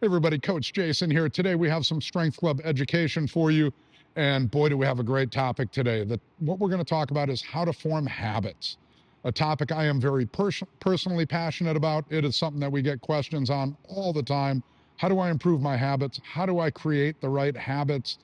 Hey everybody, Coach Jason here. Today we have some Strength Club education for you. And boy, do we have a great topic today. What we're going to talk about is how to form habits, a topic I am very personally passionate about. It is something that we get questions on all the time. How do I improve my habits? How do I create the right habits?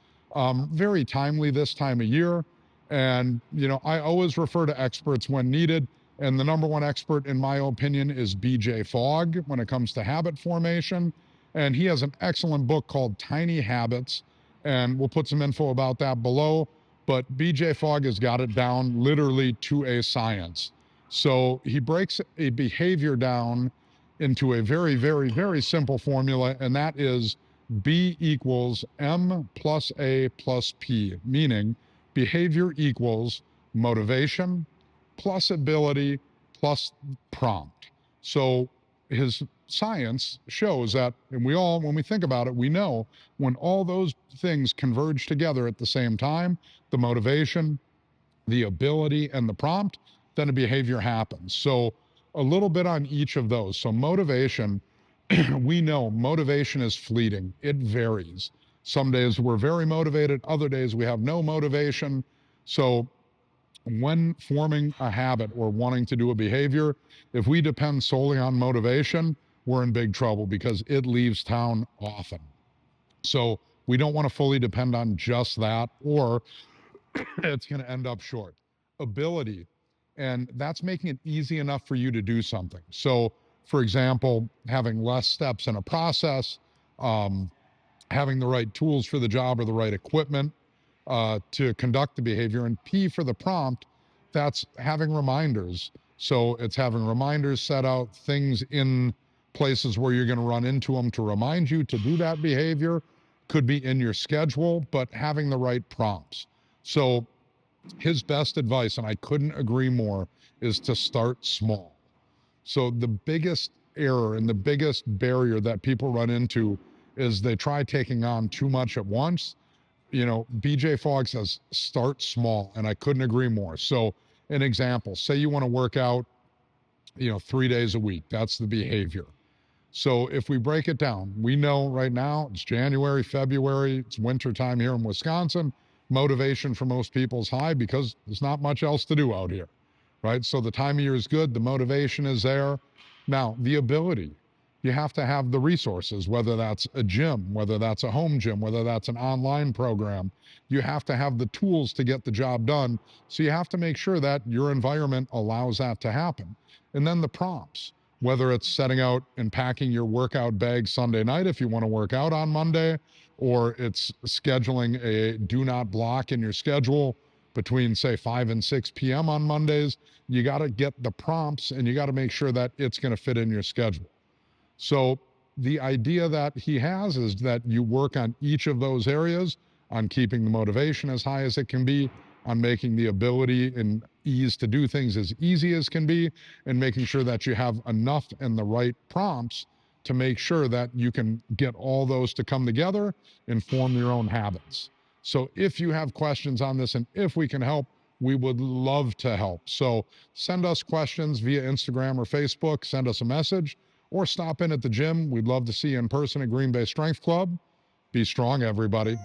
Very timely this time of year. And, I always refer to experts when needed. And the number one expert, in my opinion, is BJ Fogg when it comes to habit formation. And he has an excellent book called Tiny Habits, and we'll put some info about that below. But BJ Fogg has got it down literally to a science. So he breaks a behavior down into a very, very, very simple formula, and that is B equals M plus A plus P, meaning behavior equals motivation plus ability plus prompt. So his science shows that, and when we think about it, we know when all those things converge together at the same time, the motivation, the ability, and the prompt, then a behavior happens. So a little bit on each of those. So motivation, we know motivation is fleeting. It varies. Some days we're very motivated, other days we have no motivation. So when forming a habit or wanting to do a behavior, if we depend solely on motivation, we're in big trouble because it leaves town often. So we don't want to fully depend on just that, or it's going to end up short. Ability, and that's making it easy enough for you to do something. So, for example, having less steps in a process, having the right tools for the job or the right equipment to conduct the behavior. And P for the prompt, that's having reminders. So it's having reminders set out, things in places where you're going to run into them to remind you to do that behavior. Could be in your schedule, but having the right prompts. So his best advice, and I couldn't agree more, is to start small. So the biggest error and the biggest barrier that people run into is they try taking on too much at once. BJ Fogg says start small, and I couldn't agree more. So an example, say you want to work out, 3 days a week. That's the behavior. So if we break it down, we know right now it's January, February, it's winter time here in Wisconsin. Motivation for most people is high because there's not much else to do out here, right? So the time of year is good. The motivation is there. Now, the ability, you have to have the resources, whether that's a gym, whether that's a home gym, whether that's an online program. You have to have the tools to get the job done. So you have to make sure that your environment allows that to happen. And then the prompts, whether it's setting out and packing your workout bag Sunday night if you want to work out on Monday, or it's scheduling a do not block in your schedule between, say, 5 and 6 p.m. on Mondays. You got to get the prompts, and you got to make sure that it's going to fit in your schedule. So the idea that he has is that you work on each of those areas, on keeping the motivation as high as it can be, on making the ability and ease to do things as easy as can be, and making sure that you have enough and the right prompts to make sure that you can get all those to come together and form your own habits. So if you have questions on this and if we can help, we would love to help. So send us questions via Instagram or Facebook, send us a message, or stop in at the gym. We'd love to see you in person at Green Bay Strength Club. Be strong, everybody.